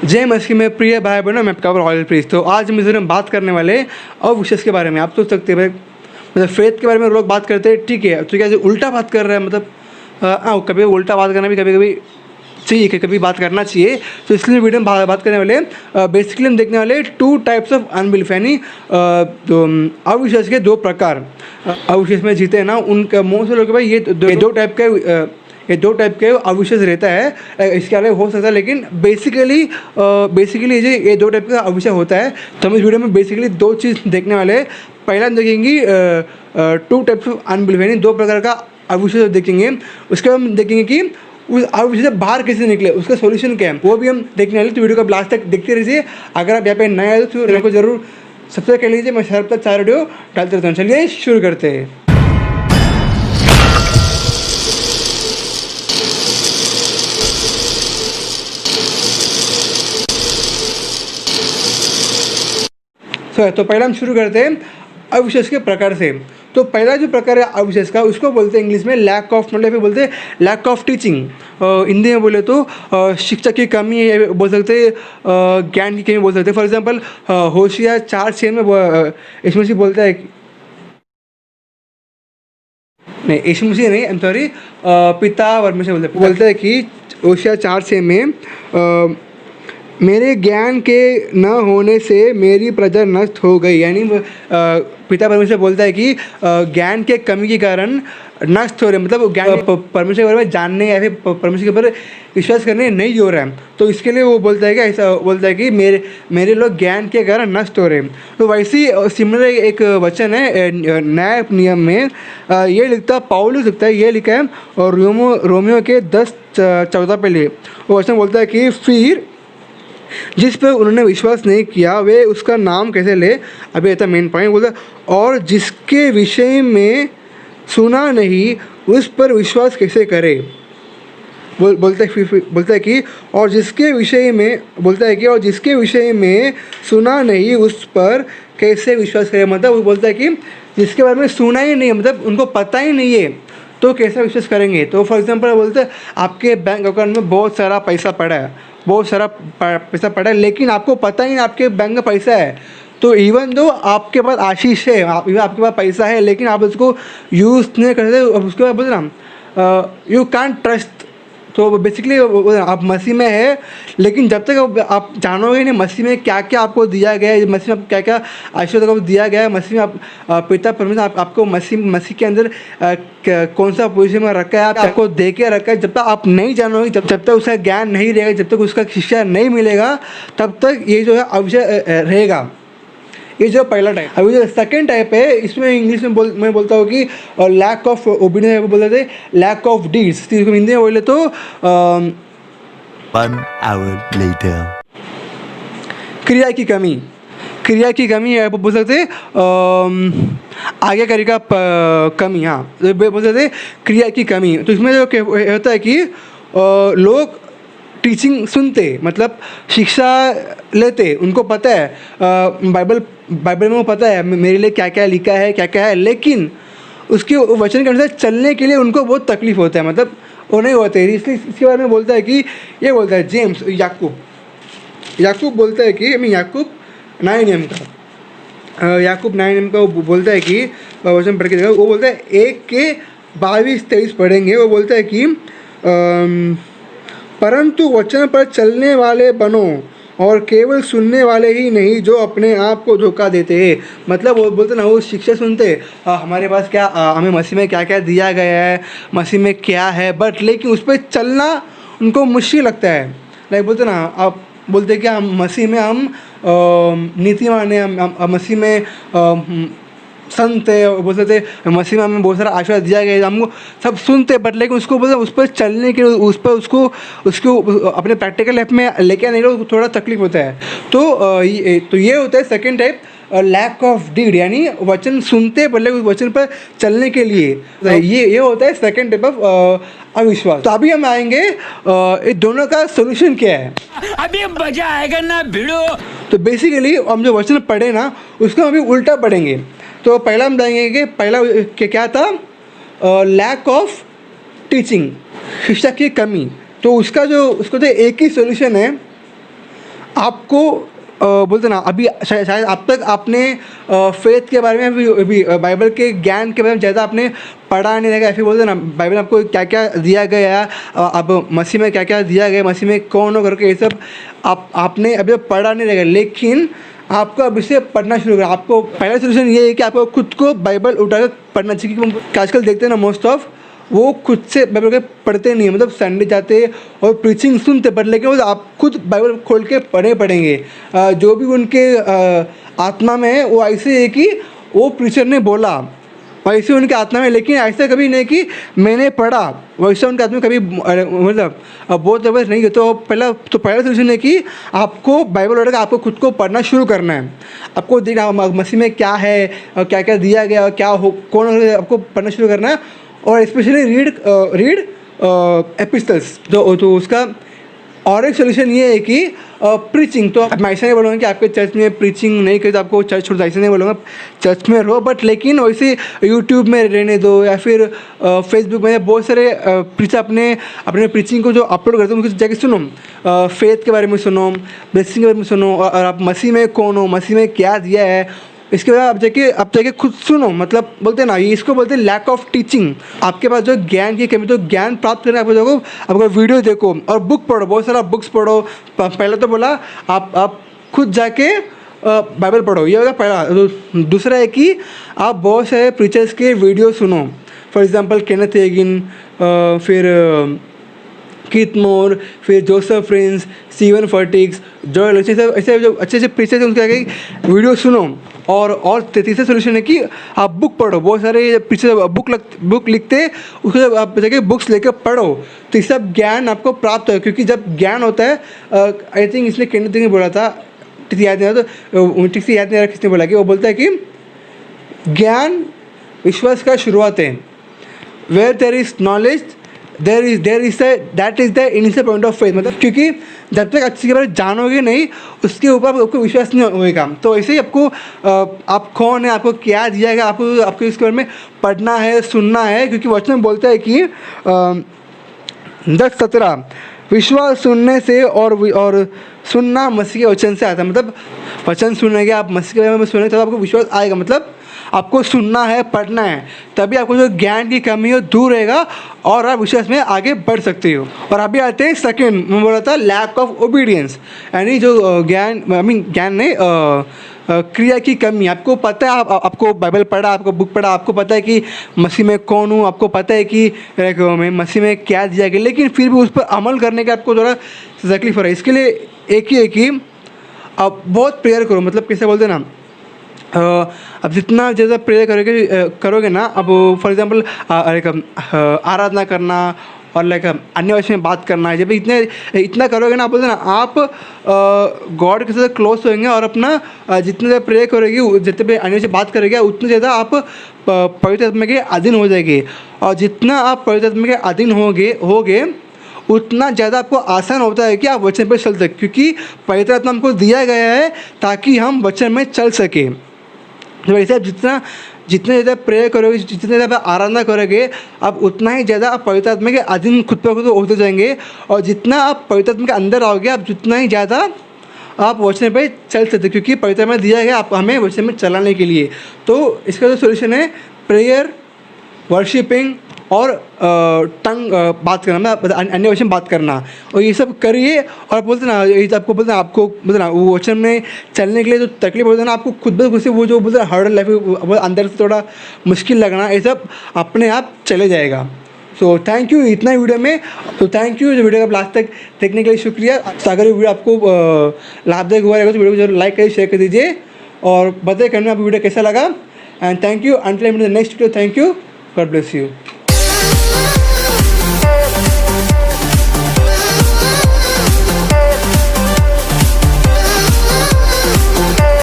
जय मसीह में प्रिय भाई बहनों, मैं आपका रॉयल प्रीस्ट। तो आज हम इस वीडियो में बात करने वाले अविश्वास के बारे में। आप सोच सकते हैं मतलब फेथ के बारे में लोग बात करते हैं, ठीक है, तो क्या उल्टा बात कर रहे हैं, मतलब कभी उल्टा बात करना भी कभी कभी चाहिए, कभी बात करना चाहिए। तो इसलिए वीडियो में बात करने वाले बेसिकली हम देखने वाले 2 टाइप्स ऑफ अनबिलीफ, यानी अविश्वास के 2 प्रकार। अविश्वास में जीते हैं ना, उनका मोस्ट लोग भाई ये दो टाइप के अविश्वास रहता है। इसके अलावा हो सकता है, लेकिन बेसिकली ये 2 टाइप का अविश्वास होता है। तो हम इस वीडियो में बेसिकली 2 चीज़ देखने वाले हैं। पहला हम देखेंगे 2 टाइप्स ऑफ अनबिलीफ, यानी 2 प्रकार का अविश्वास देखेंगे। उसके बाद हम देखेंगे कि उस अविश्वास से बाहर कैसे निकले, उसका सॉल्यूशन क्या है, वो भी हम देखने वाले। तो वीडियो को लास्ट तक देखते रहिए। अगर आप यहाँ पे नए आए तो चैनल को जरूर सब्सक्राइब कर लीजिए। मैं शहर तक 4 वीडियो डालते रहता हूँ। चलिए शुरू करते हैं। तो पहला हम शुरू करते हैं अविश्वास के प्रकार से। तो पहला जो प्रकार है अविश्वास का, उसको बोलते हैं इंग्लिश में लैक ऑफ नॉलेज, बोलते हैं लैक ऑफ टीचिंग। हिंदी में बोले तो शिक्षा की कमी बोल सकते हैं, ज्ञान की कमी बोल सकते हैं। फॉर एग्जांपल होशियार 4:6 में यीशु मसीह बोलता है, नहीं यीशु मसीह नहीं, आई एम सॉरी, पिता परमेश्वर बोलता है कि होशियार 4:6 में मेरे ज्ञान के न होने से मेरी प्रजा नष्ट हो गई। यानी पिता परमेश्वर बोलता है कि ज्ञान के कमी के कारण नष्ट हो रहे, मतलब ज्ञान परमेश्वर के बारे में जानने या फिर परमेश्वर के ऊपर विश्वास करने नहीं हो रहा है। तो इसके लिए वो बोलता है कि ऐसा बोलता है कि मेरे लोग ज्ञान के कारण नष्ट हो रहे हैं। तो वैसे ही सिमिलर एक वचन है नया नियम में, ये लिखता पौलुस लिखता है, ये लिखा है और रोमियो के 10:14 पे लिए वो वचन बोलता है कि फिर जिस पर उन्होंने विश्वास नहीं किया वे उसका नाम कैसे ले। अभी ऐसा मेन पॉइंट बोलता है, और जिसके विषय में सुना नहीं उस पर विश्वास कैसे करे। बोलता है कि और जिसके विषय में बोलता है कि और जिसके विषय में सुना नहीं उस पर कैसे विश्वास करे। मतलब वो बोलता है कि जिसके बारे में सुना ही नहीं है, मतलब उनको पता ही नहीं है, तो कैसा विश्वास करेंगे। तो फॉर एग्जांपल बोलते हैं आपके बैंक अकाउंट में बहुत सारा पैसा पड़ा है, लेकिन आपको पता ही नहीं आपके बैंक में पैसा है। तो इवन दो आपके पास आशीष है, आपके पास पैसा है, लेकिन आप उसको यूज़ नहीं करते, उसके बाद बोलते ना यू कांट ट्रस्ट। तो बेसिकली आप मसीह में है, लेकिन जब तक आप जानोगे नहीं मसीह में क्या क्या आपको दिया गया है, मसीह में आपको क्या क्या आशीर्वाद आपको दिया गया है, मसीह में आप पिता परमेश्वर आपको मसीह के अंदर कौन सा पोजीशन में रखा है, आपको दे के रखा है। जब तक आप नहीं जानोगे, जब तक उसका ज्ञान नहीं रहेगा, जब तक उसका शिक्षा नहीं मिलेगा, तब तक ये जो है अविश्वास रहेगा। ये जो पहला टाइप। अभी जो सेकेंड टाइप है, इसमें इंग्लिश में मैं बोलता हूँ कि लैक ऑफ ओबीडियंस बोलते थे, लैक ऑफ डीड्स। हिंदी में बोले तो 1 hour later क्रिया की कमी है, बोल सकते आगे करेगा कमी, हाँ बोल सकते क्रिया की कमी। तो इसमें जो होता है कि लोग टीचिंग सुनते, मतलब शिक्षा लेते, उनको पता है बाइबल में वो पता है मेरे लिए क्या क्या लिखा है, क्या क्या है, लेकिन उसके वचन के अनुसार चलने के लिए उनको बहुत तकलीफ होता है, मतलब वो नहीं होते। इसलिए इसके बारे में बोलता है कि ये बोलता है जेम्स याकूब बोलता है कि याकूब 9 का वो बोलता है कि वचन पढ़ के देखा, वो बोलता है 1 के 22-23 पढ़ेंगे। वो बोलता है कि परंतु वचन पर चलने वाले बनो और केवल सुनने वाले ही नहीं जो अपने आप को धोखा देते हैं। मतलब वो बोलते ना, वो शिक्षा सुनते हमारे पास क्या हमें मसीह में क्या क्या दिया गया है, मसीह में क्या है, बट लेकिन उस पर चलना उनको मुश्किल लगता है। लाइक बोलते ना, आप बोलते कि हम मसीह में हम नीतिमान हैं, हम मसीह में संत है, बोलते थे मसीह में हमें बहुत सारा आशीर्वाद दिया गया है, हमको सब सुनते, बट लेकिन उसको बोलते उस पर चलने के लिए उसको अपने प्रैक्टिकल लाइफ में लेके आने के लिए थोड़ा तकलीफ होता है। तो ये होता है second type, lack of deed, यानी वचन सुनते बट लेकिन उस वचन पर चलने के लिए ये होता है सेकेंड टाइप ऑफ अविश्वास। तो अभी हम आएंगे इस दोनों का सोल्यूशन क्या है। अभी मजा आएगा ना भिड़ो। तो बेसिकली हम जो वचन पढ़े ना उसको अभी उल्टा पढ़ेंगे। तो पहला हम जाएंगे कि पहला क्या था, लैक ऑफ टीचिंग, शिक्षा की कमी। तो उसको तो एक ही सोल्यूशन है, आपको बोलते ना अभी शायद अब तक आपने फेथ के बारे में भी बाइबल के ज्ञान के बारे में ज़्यादा आपने पढ़ा नहीं रहेगा। फिर बोलते ना बाइबल में आपको क्या क्या दिया गया, अब मसीह में क्या क्या दिया गया, मसीह में कौन हो करके ये सब आपने अभी पढ़ा नहीं रहेगा। लेकिन आपको अब इसे पढ़ना शुरू करें। आपको पहला सोल्यूशन ये है कि आपको खुद को बाइबल उठाकर पढ़ना चाहिए। क्योंकि आजकल देखते हैं ना मोस्ट ऑफ वो खुद से बाइबल के पढ़ते नहीं, मतलब संडे जाते और प्रीचिंग सुनते पर, लेकिन वो आप खुद बाइबल खोल के पढ़ेंगे। जो भी उनके आत्मा में है वो ऐसे है कि वो प्रीचर ने बोला वैसे उनके आत्मा में, लेकिन ऐसा कभी नहीं कि मैंने पढ़ा वैसा उनके आत्मा में कभी मतलब बहुत ज़बरदस्त नहीं है। तो पहला सोल्यूशन है कि आपको बाइबल पढ़कर आपको खुद को पढ़ना शुरू करना है। आपको देखना मसीह में क्या है और क्या क्या दिया गया और क्या हो कौन, आपको पढ़ना शुरू करना है। और स्पेशली रीड एपिस्टल्स। तो उसका और एक सोल्यूशन ये है कि प्रीचिंग। तो मैं ऐसा नहीं बोलूँगा कि आपके चर्च में प्रीचिंग नहीं करी तो आपको चर्च छोड़ दो, ऐसे नहीं बोलूँगा। चर्च में रहो, बट लेकिन वैसे यूट्यूब में रहने दो या फिर फेसबुक में बहुत सारे प्रीचर अपने प्रीचिंग को जो अपलोड करते हैं उनको जाके सुनो। फेथ के बारे में सुनो, ब्लेसिंग के बारे में सुनो, और आप मसीह में कौन हो, मसीह में क्या दिया है, इसके बाद आप जाके खुद सुनो। मतलब बोलते हैं ना, ये इसको बोलते हैं लैक ऑफ टीचिंग। आपके पास जो ज्ञान की कमी, तो ज्ञान प्राप्त करने आपको देखो, आपको वीडियो देखो और बुक पढ़ो, बहुत सारा बुक्स पढ़ो। पहले तो बोला आप खुद जाके बाइबल पढ़ो, ये होगा पहला। तो दूसरा है कि आप बहुत सारे प्रीचर्स के वीडियो सुनो। फॉर एग्जांपल केनेथ हेगिन, फिर कीथ मोर, फिर जोसेफ फ्रिंस, स्टीवन फर्टिक्स, जॉयल, ऐसे जो अच्छे अच्छे प्रीचर्स हैं उनके आगे वीडियो सुनो। और तीसरा सोल्यूशन है कि आप बुक पढ़ो। बहुत सारे प्रीचर बुक लिखते, उसको आप जाके बुक्स लेकर पढ़ो, तो ये सब ज्ञान आपको प्राप्त हो। क्योंकि जब ज्ञान होता है, आई थिंक इसने केनेथ हेगिन बोला था, ठीक से याद नहीं रहा किसने बोला, कि वो बोलता है कि ज्ञान विश्वास का शुरुआत है। Where there is knowledge that is the initial point of faith. मतलब क्योंकि जब तक अच्छी के बारे में जानोगे नहीं, उसके ऊपर आपको विश्वास नहीं होगा। तो ऐसे ही आपको आप कौन है, आपको क्या दिया गया, आपको इसके बारे में पढ़ना है, सुनना है। क्योंकि वचन में बोलता है कि 10:17 विश्वास सुनने से और सुनना मसीह के वचन से आता है। मतलब वचन सुनेंगे आप, मसीह के बारे में सुनेंगे, तब आपको विश्वास आएगा। मतलब आपको सुनना है, पढ़ना है, तभी आपको जो ज्ञान की कमी हो दूर रहेगा और आप विश्वास में आगे बढ़ सकते हो। और अभी आते हैं सेकंड, मैं बोला था लैक ऑफ ओबीडियंस, यानी जो ज्ञान नहीं, क्रिया की कमी। आपको पता है, आपको बाइबल पढ़ा, आपको बुक पढ़ा, आपको पता है कि मसीह में कौन हूँ, आपको पता है कि मैं मसीह में क्या दिया गया, लेकिन फिर भी उस पर अमल करने का आपको थोड़ा तकलीफ हो रहा है। इसके लिए एक ही है कि आप बहुत प्रेयर करो। मतलब कैसे बोलते हैं ना, अब जितना ज़्यादा प्रेयर करोगे ना, अब फॉर एग्जांपल आराधना करना और लाइक अन्य भाषा में बात करना है, जब इतना करोगे ना, आप बोलते ना आप गॉड के साथ क्लोज होंगे और अपना जितना ज़्यादा प्रेयर करोगे, जितने भी अन्य से बात करोगे, उतने ज़्यादा आप पवित्र आत्मा के अधीन हो जाएंगे। और जितना आप पवित्र आत्मा के अधीन होगे उतना ज़्यादा आपको आसान होता है कि आप वचन पर चल सकें। क्योंकि पवित्र आत्मा हमको दिया गया है ताकि हम वचन में चल सकें। तो वैसे आप जितने ज़्यादा प्रेयर करोगे, जितने ज़्यादा आराधना करोगे, आप उतना ही ज़्यादा आप पवित्र आत्मा के अधीन खुद पर खुद होते जाएंगे। और जितना आप पवित्र आत्मा के अंदर आओगे, आप जितना ही ज़्यादा आप वचन पे चल सकते, क्योंकि पवित्र आत्मा दिया गया आप हमें वचन में चलाने के लिए। तो इसका जो सोल्यूशन है प्रेयर, वर्शिपिंग और टंग बात करना, मतलब अन्य वचन बात करना, और ये सब करिए। और बोलते ना, ये आपको बोलते ना, आपको बोलते ना वो वचन में चलने के लिए जो तकलीफ होता है ना, आपको खुद ब खुद से वो जो बोलते हैं हर्डल लाइफ अंदर से थोड़ा मुश्किल लगना, ये सब अपने आप चले जाएगा। सो थैंक यू इतना ही वीडियो में। तो थैंक यू, जो वीडियो का लास्ट तक देखने के लिए शुक्रिया। तो अगर ये वीडियो आपको लाभदायक हुआ रहेगा तो वीडियो को जरूर लाइक करिए, शेयर कर दीजिए और बताइए कमेंट में आपको वीडियो कैसा लगा। And thank you, until next video, thank you, God bless you.